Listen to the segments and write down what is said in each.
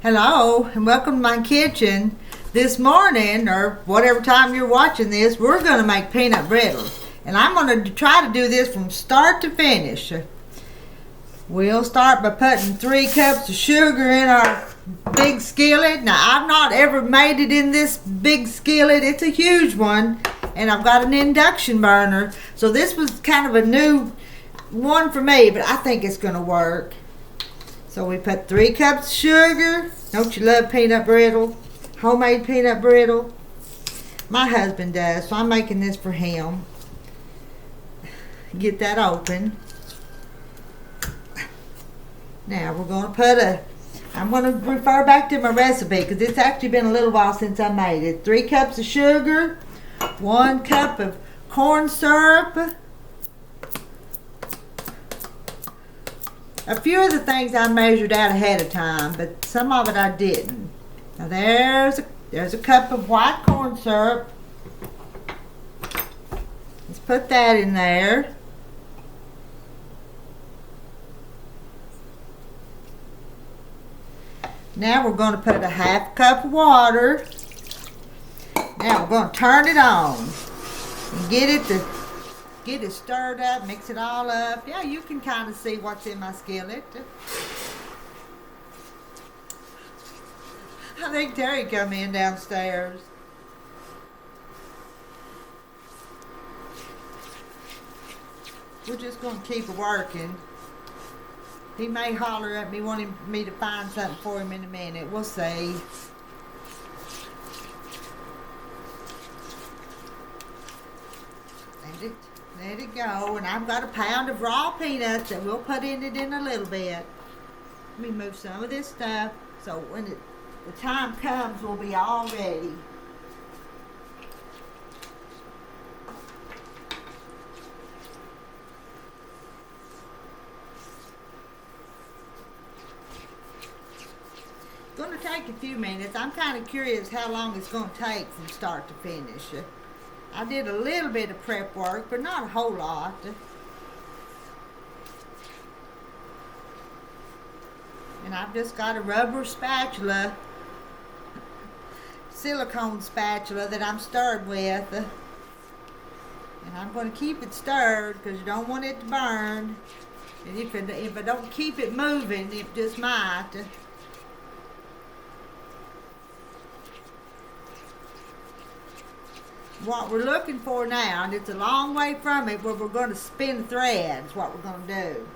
Hello and welcome to my kitchen. This morning, or whatever time you're watching this, we're going to make peanut brittle. And I'm going to try to do this from start to finish. We'll start by putting 3 cups of sugar in our big skillet. Now, I've not ever made it in this big skillet. It's a huge one. And I've got an induction burner. So this was kind of a new one for me, but I think it's going to work. So we put 3 cups of sugar. Don't you love peanut brittle? Homemade peanut brittle. My husband does, so I'm making this for him. Get that open. Now we're going to put I'm going to refer back to my recipe because it's actually been a little while since I made it. 3 cups of sugar, 1 cup of corn syrup. A few of the things I measured out ahead of time, but some of it I didn't. Now there's a cup of white corn syrup. Let's put that in there. Now we're going to put a 1/2 cup of water. Now we're going to turn it on and get it stirred up, mix it all up. Yeah, you can kind of see what's in my skillet. I think Terry come in downstairs. We're just going to keep it working. He may holler at me wanting me to find something for him in a minute. We'll see. Let it go. And I've got a pound of raw peanuts that we'll put in it in a little bit. Let me move some of this stuff so when the time comes we'll be all ready. It's going to take a few minutes. I'm kind of curious how long it's going to take from start to finish. I did a little bit of prep work, but not a whole lot. And I've just got a rubber spatula, silicone spatula that I'm stirred with. And I'm going to keep it stirred because you don't want it to burn. And if I don't keep it moving, it just might. What we're looking for now, and it's a long way from it, where we're going to spin threads, what we're going to do.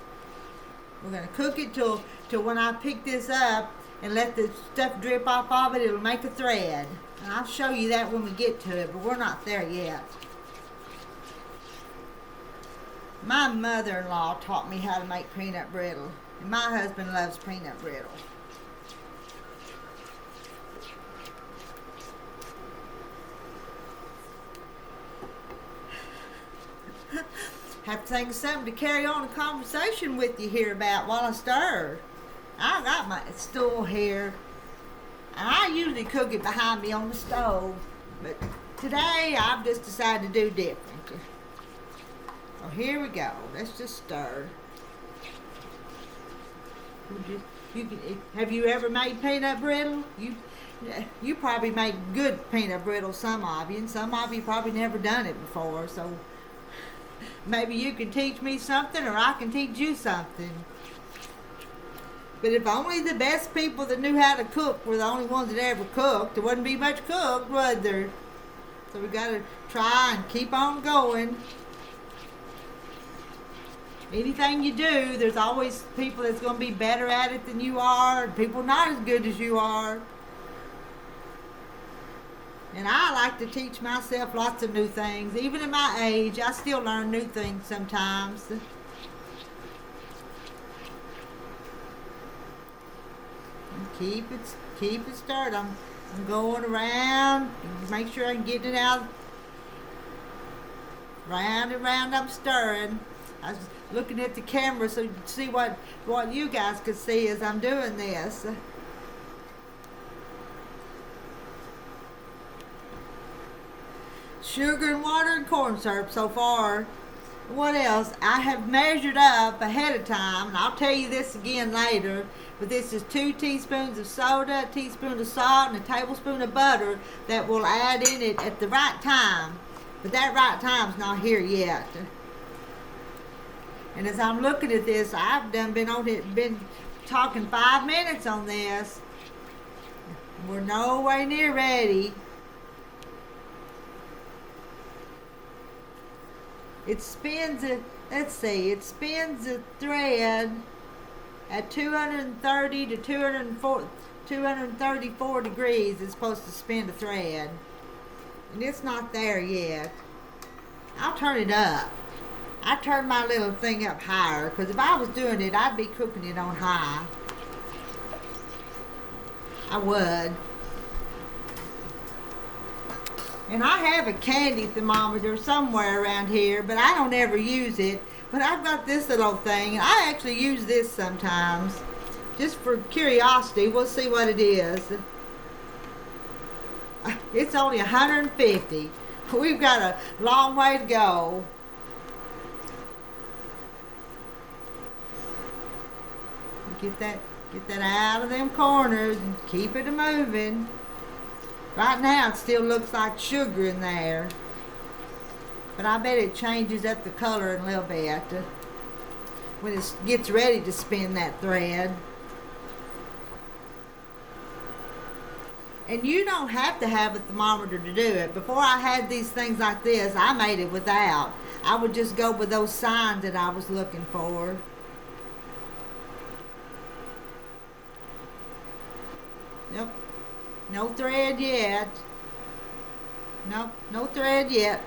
We're going to cook it till when I pick this up and let the stuff drip off of it, it'll make a thread. And I'll show you that when we get to it, but we're not there yet. My mother-in-law taught me how to make peanut brittle, and my husband loves peanut brittle. Have to think of something to carry on a conversation with you here about while I stir. I got my stool here, and I usually cook it behind me on the stove, but today I've just decided to do different. So here we go. Let's just stir. Have you ever made peanut brittle? You probably make good peanut brittle, some of you, and some of you probably never done it before, so maybe you can teach me something or I can teach you something. But if only the best people that knew how to cook were the only ones that ever cooked, there wouldn't be much cooked, would there? So we got to try and keep on going. Anything you do, there's always people that's going to be better at it than you are, and people not as good as you are. And I like to teach myself lots of new things. Even at my age, I still learn new things sometimes. And keep it stirred. I'm going around. Make sure I can get it out. Round and round I'm stirring. I was looking at the camera so you could see what you guys could see as I'm doing this. Sugar and water and corn syrup so far. What else? I have measured up ahead of time, and I'll tell you this again later, but this is 2 teaspoons of soda, a teaspoon of salt, and a tablespoon of butter that we'll add in it at the right time. But that right time's not here yet. And as I'm looking at this, I've been talking 5 minutes on this. We're no way near ready. It spins it. Let's see. It spins the thread at 230 to 234 degrees. It's supposed to spin the thread, and it's not there yet. I'll turn it up. I turn my little thing up higher, because if I was doing it, I'd be cooking it on high. I would. And I have a candy thermometer somewhere around here, but I don't ever use it. But I've got this little thing, and I actually use this sometimes. Just for curiosity, we'll see what it is. It's only 150. We've got a long way to go. Get that out of them corners and keep it moving. Right now it still looks like sugar in there, but I bet it changes up the color in a little bit when it gets ready to spin that thread. And you don't have to have a thermometer to do it. Before I had these things like this, I made it without. I would just go with those signs that I was looking for. Nope. No thread yet. Nope, no thread yet.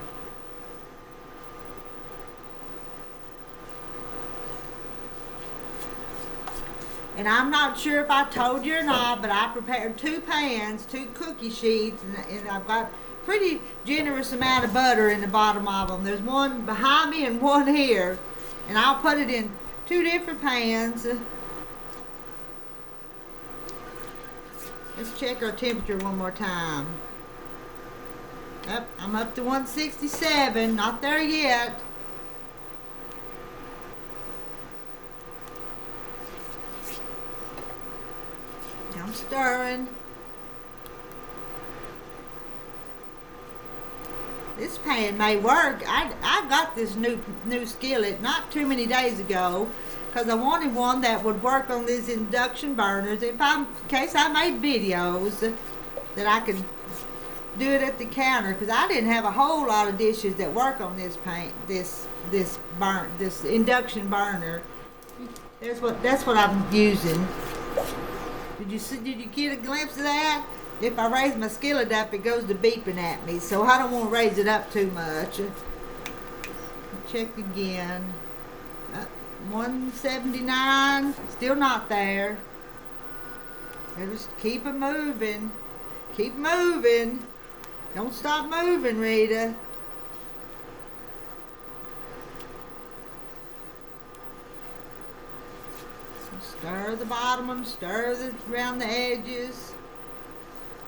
And I'm not sure if I told you or not, but I prepared 2 pans, 2 cookie sheets, and I've got pretty generous amount of butter in the bottom of them. There's one behind me and one here. And I'll put it in 2 different pans. Let's check our temperature one more time. Yep, I'm up to 167. Not there yet. I'm stirring. This pan may work. I got this new skillet not too many days ago, because I wanted one that would work on these induction burners in case I made videos that I could do it at the counter, because I didn't have a whole lot of dishes that work on this this induction burner. That's what I'm using. Did you get a glimpse of that? If I raise my skillet up, it goes to beeping at me, so I don't want to raise it up too much. Check again. 179, still not there. Just keep it moving. Keep moving. Don't stop moving, Rita. Stir the bottom of them, stir around the edges.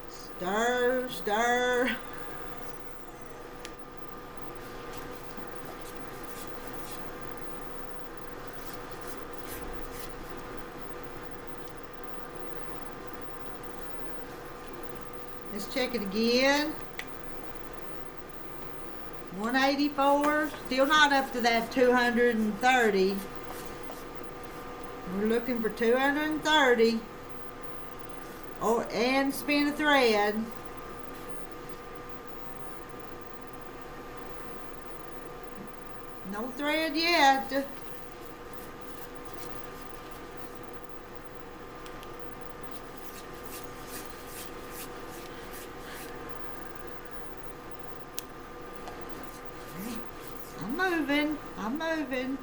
Stir, stir. Let's check it again. 184, still not up to that 230. We're looking for 230. Oh, and spin a thread. No thread yet. I'm moving.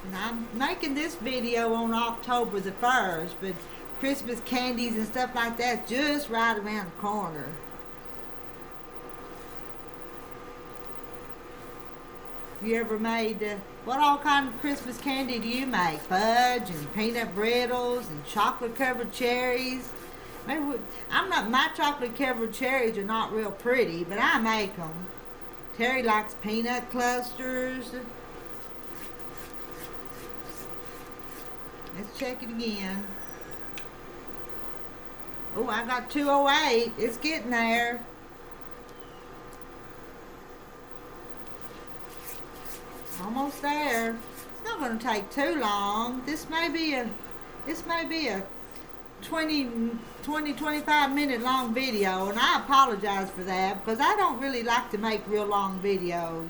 And I'm making this video on October the 1st, but Christmas candies and stuff like that just right around the corner. You ever made, what all kind of Christmas candy do you make? Fudge and peanut brittles and chocolate covered cherries. My chocolate covered cherries are not real pretty, but I make them. Terry likes peanut clusters. Let's check it again. Oh, I got 208. It's getting there. Almost there. It's not going to take too long. This may be a 25 minute long video, and I apologize for that because I don't really like to make real long videos.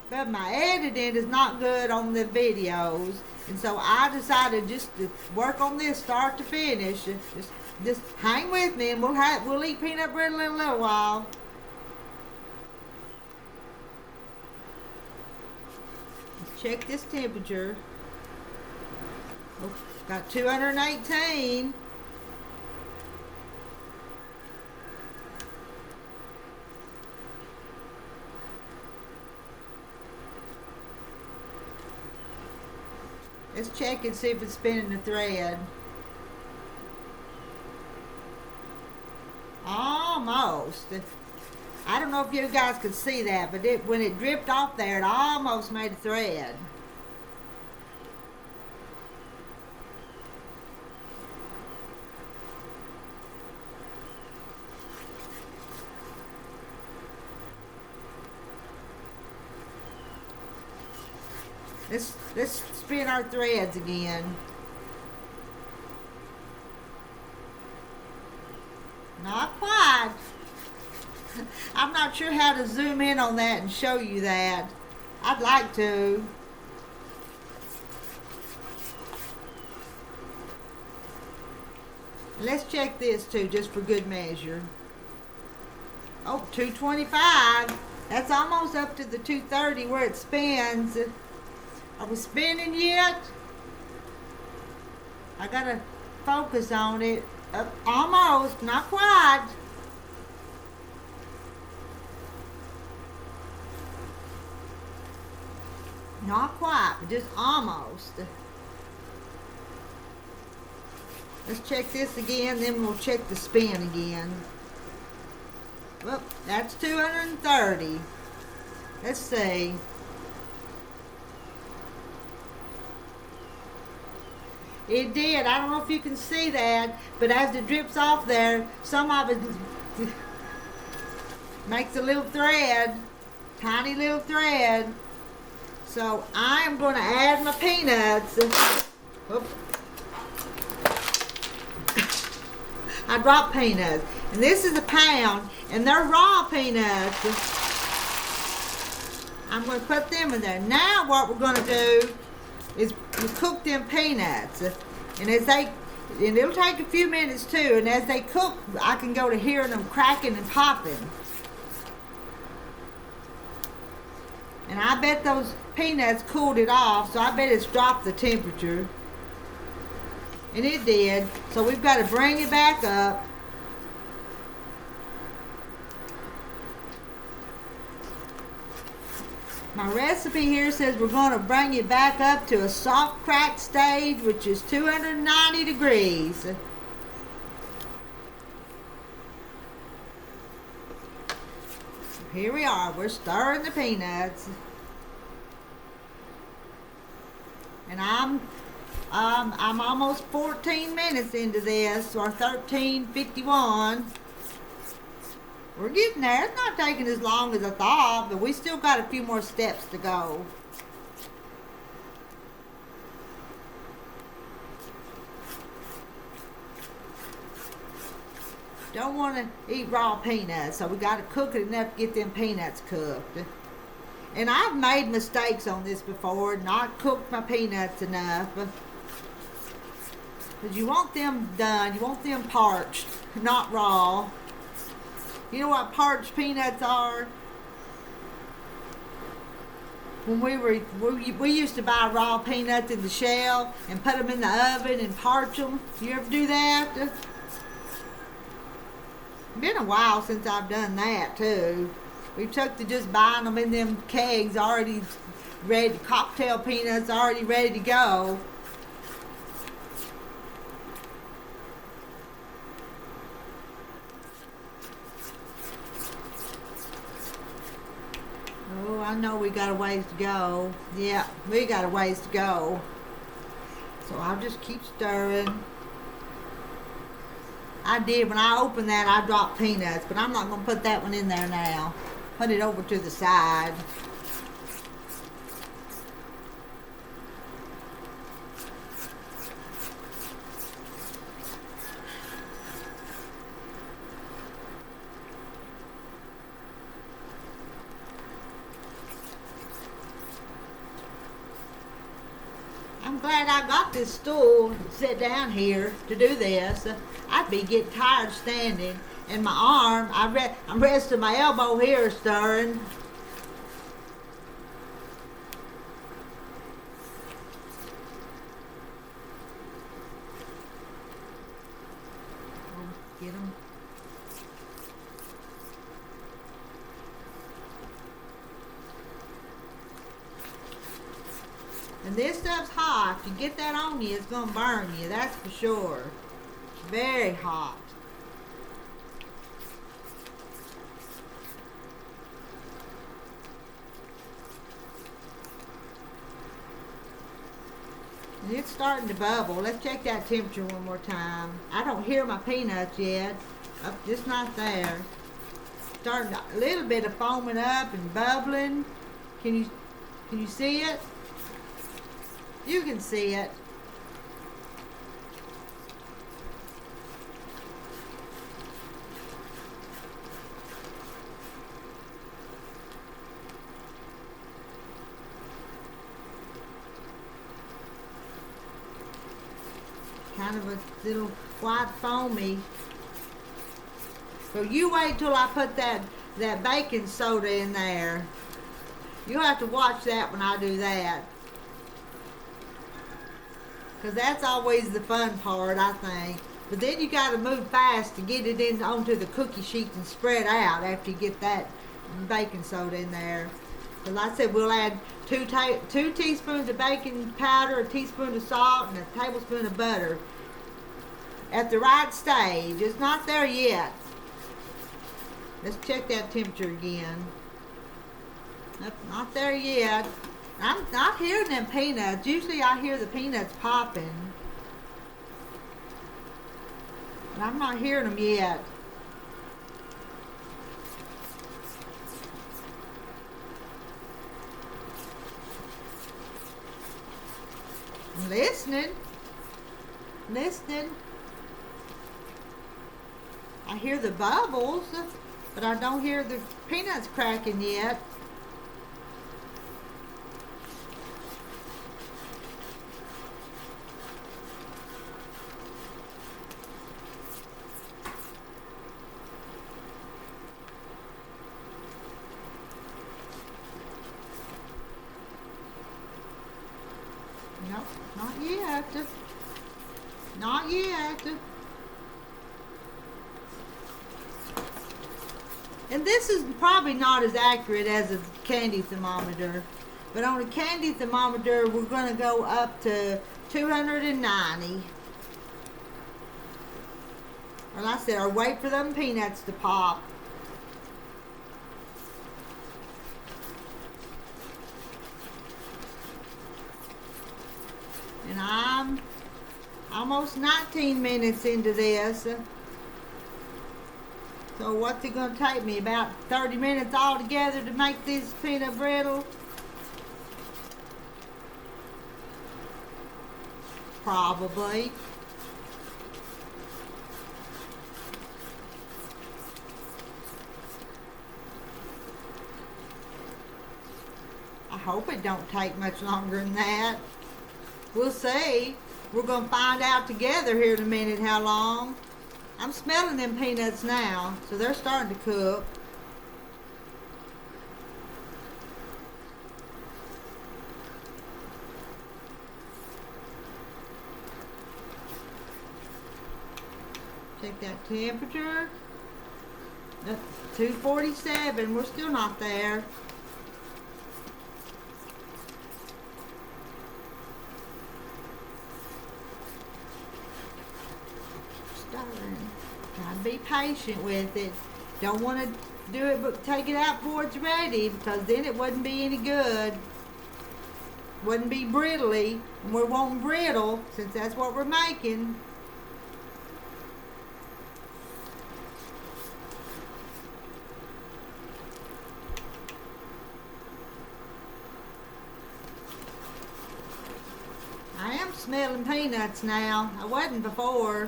But my editing is not good on the videos, and so I decided just to work on this start to finish. Just hang with me, and we'll eat peanut brittle in a little while. Let's check this temperature. Oh, got 218. Let's check and see if it's spinning the thread. Almost. I don't know if you guys could see that, but when it dripped off there, it almost made a thread. Let's spin our threads again. Not quite. I'm not sure how to zoom in on that and show you that. I'd like to. Let's check this too, just for good measure. Oh, 225. That's almost up to the 230 where it spins. Are we spinning yet? I gotta focus on it. Almost, not quite. Not quite, but just almost. Let's check this again, then we'll check the spin again. Well, that's 230. Let's see. It did. I don't know if you can see that, but as it drips off there, some of it makes a little thread, tiny little thread. So I am going to add my peanuts. Oops. I dropped peanuts, and this is a pound, and they're raw peanuts. I'm going to put them in there. Now what we're going to do is we cook them peanuts, and it'll take a few minutes too, and as they cook I can go to hearing them cracking and popping, and I bet those peanuts cooled it off, so I bet it's dropped the temperature, and it did. So we've got to bring it back up. My recipe here says we're going to bring it back up to a soft crack stage, which is 290 degrees. Here we are. We're stirring the peanuts. And I'm almost 14 minutes into this, or 13:51. We're getting there. It's not taking as long as I thought, but we still got a few more steps to go. Don't want to eat raw peanuts, so we got to cook it enough to get them peanuts cooked. And I've made mistakes on this before, not cooked my peanuts enough. Because you want them done, you want them parched, not raw. You know what parched peanuts are? When we used to buy raw peanuts in the shell and put them in the oven and parch them. You ever do that? It's been a while since I've done that too. We took to just buying them in them kegs already ready, cocktail peanuts already ready to go. Oh, I know we got a ways to go. Yeah, we got a ways to go. So I'll just keep stirring. I did, when I opened that, I dropped peanuts, but I'm not going to put that one in there now. Put it over to the side. I'm glad I got this stool to sit down here to do this. I'd be getting tired standing. And my arm, I'm resting my elbow here stirring. Oh, get them. And this stuff's hot. If you get that on you, it's going to burn you. That's for sure. Very hot. And it's starting to bubble. Let's check that temperature one more time. I don't hear my peanuts yet. Just not there. Starting a little bit of foaming up and bubbling. Can you see it? You can see it. Kind of a little white foamy. So you wait till I put that baking soda in there. You'll have to watch that when I do that. Because that's always the fun part, I think. But then you got to move fast to get it in onto the cookie sheets and spread out after you get that baking soda in there. So like I said, we'll add two teaspoons of baking powder, a teaspoon of salt, and a tablespoon of butter. At the right stage. It's not there yet. Let's check that temperature again. Nope, not there yet. I'm not hearing them peanuts. Usually I hear the peanuts popping. But I'm not hearing them yet. I'm listening. Listening. I hear the bubbles, but I don't hear the peanuts cracking yet. Nope, not yet. Not yet. And this is probably not as accurate as a candy thermometer. But on a candy thermometer, we're going to go up to 290. Or like I said, or wait for them peanuts to pop. And I'm almost 19 minutes into this. So what's it going to take me? About 30 minutes altogether to make this peanut brittle? Probably. I hope it don't take much longer than that. We'll see. We're going to find out together here in a minute how long. I'm smelling them peanuts now, so they're starting to cook. Check that temperature. That's 247. We're still not there. Stirring. Try to be patient with it. Don't want to do it, but take it out before it's ready, because then it wouldn't be any good. Wouldn't be brittly, and we're wanting brittle since that's what we're making. I am smelling peanuts now. I wasn't before.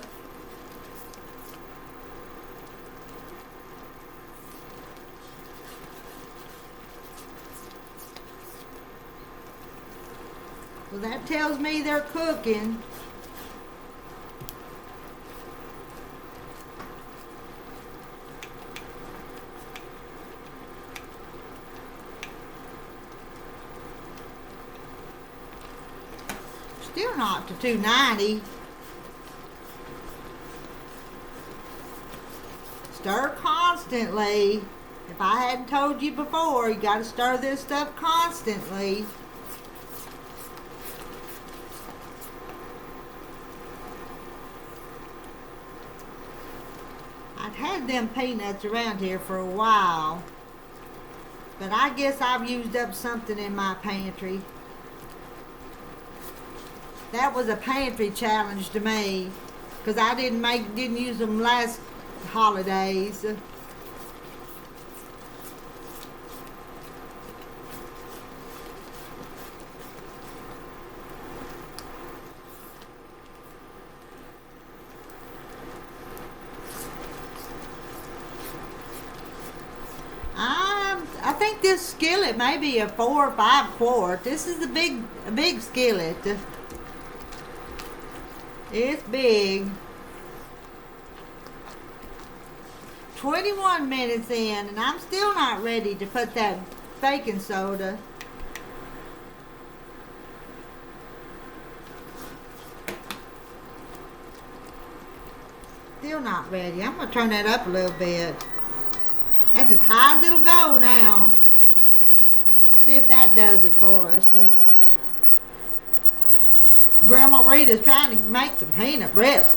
So that tells me they're cooking. Still not to 290. Stir constantly. If I hadn't told you before, you got to stir this stuff constantly. I've had them peanuts around here for a while, but I guess I've used up something in my pantry. That was a pantry challenge to me, because I didn't use them last holidays. I think this skillet may be a 4 or 5 quart. This is a big skillet. It's big. 21 minutes in, and I'm still not ready to put that baking soda. Still not ready. I'm going to turn that up a little bit. That's as high as it'll go now. See if that does it for us. Grandma Rita's trying to make some peanut brittle.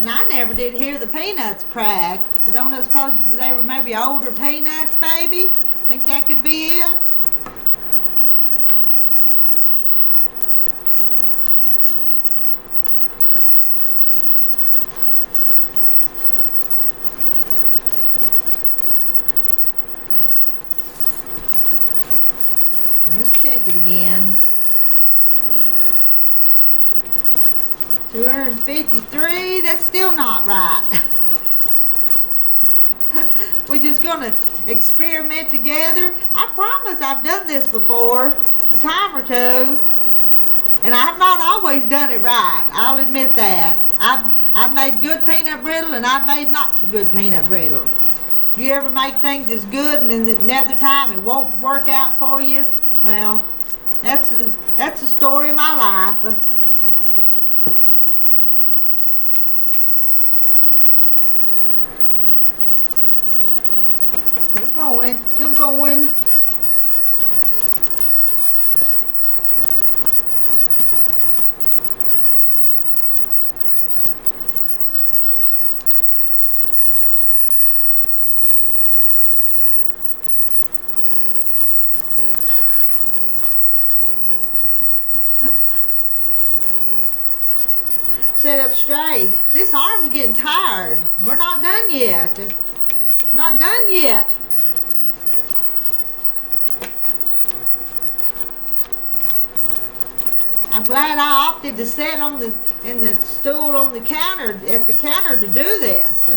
And I never did hear the peanuts crack. I don't know if it's because they were maybe older peanuts, maybe. Think that could be it? Let's check it again. 253, that's still not right. We're just gonna experiment together. I promise I've done this before, a time or two, and I've not always done it right. I'll admit that. I've made good peanut brittle, and I've made not so good peanut brittle. Do you ever make things as good and then another time it won't work out for you? Well, that's the story of my life. Still going. Sit up straight. This arm's getting tired. We're not done yet. Not done yet. I'm glad I opted to sit in the stool on the counter at the counter to do this.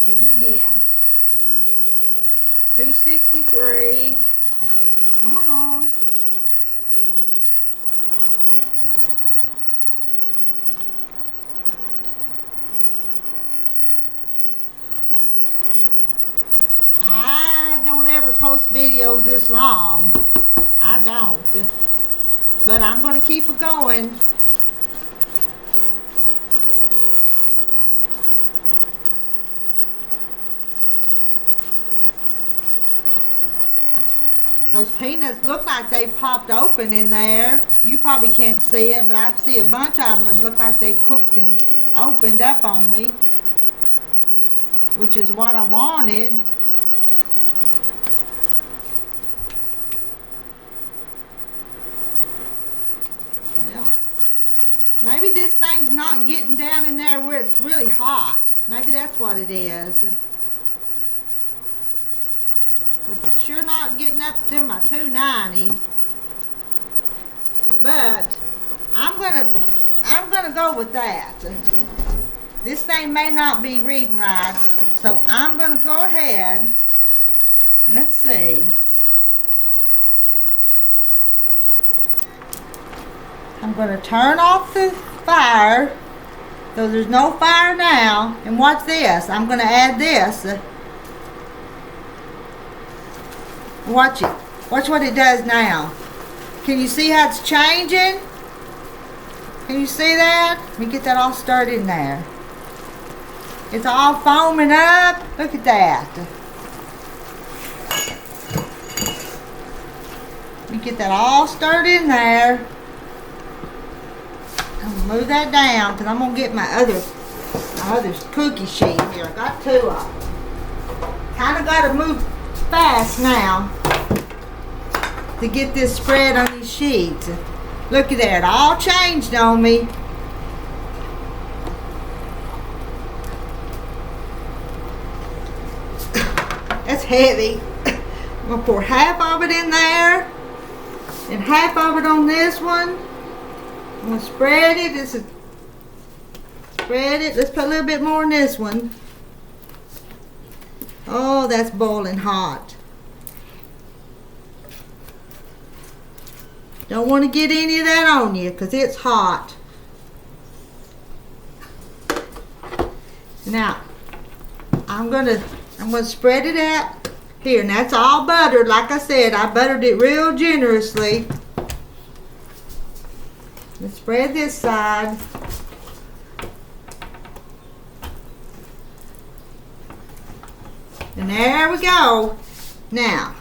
Check again. 263. Come on. I don't ever post videos this long. I don't. but I'm going to keep it going. Those peanuts look like they popped open in there. You probably can't see it, but I see a bunch of them that look like they cooked and opened up on me, which is what I wanted. Yeah. Maybe this thing's not getting down in there where it's really hot. Maybe that's what it is. But it's sure not getting up to my 290. But I'm gonna go with that. This thing may not be reading right, so I'm gonna go ahead. Let's see. I'm gonna turn off the fire, so there's no fire now. And watch this. I'm gonna add this. Watch it. Watch what it does now. Can you see how it's changing? Can you see that? Let me get that all stirred in there. It's all foaming up. Look at that. Let me get that all stirred in there. I'm going to move that down because I'm going to get my other cookie sheet here. I got two of them. Kind of got to move fast now to get this spread on these sheets. Look at that, it all changed on me. That's heavy. I'm gonna pour half of it in there and half of it on this one. I'm gonna spread it. Spread it. Let's put a little bit more in this one. Oh, that's boiling hot. Don't want to get any of that on you because it's hot. Now, I'm gonna spread it out here, and that's all buttered. Like I said, I buttered it real generously. Let's spread this side. And there we go. Now,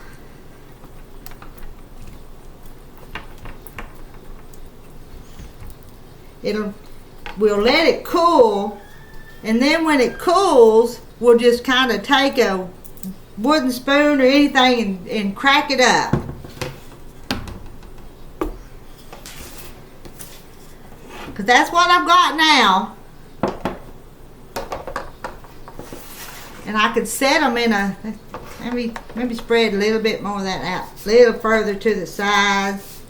we'll let it cool, and then when it cools, we'll just kind of take a wooden spoon or anything and crack it up. Because that's what I've got now. And I could set them in a, maybe spread a little bit more of that out, a little further to the sides.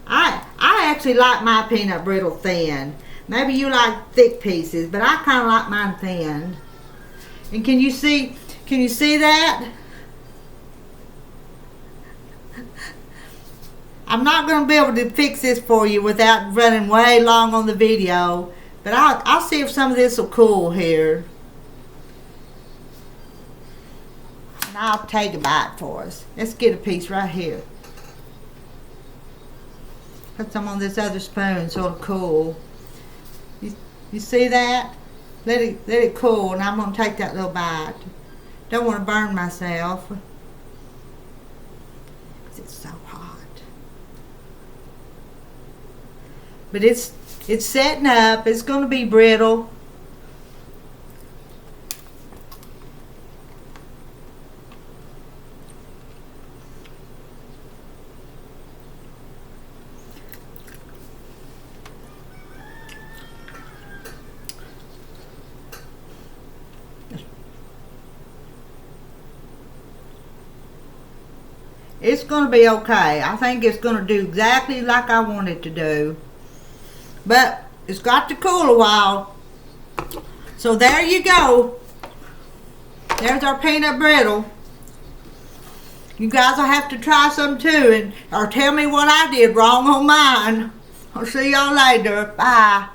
I actually like my peanut brittle thin. Maybe you like thick pieces, but I kind of like mine thin. And can you see that? I'm not going to be able to fix this for you without running way long on the video, but I'll see if some of this will cool here. And I'll take a bite for us. Let's get a piece right here. Put some on this other spoon so it'll cool. You see that? Let it cool, and I'm going to take that little bite. Don't want to burn myself. It's so hot. But it's setting up. It's going to be brittle. It's going to be okay. I think it's going to do exactly like I want it to do. But it's got to cool a while. So there you go. There's our peanut brittle. You guys will have to try some too, or tell me what I did wrong on mine. I'll see y'all later. Bye.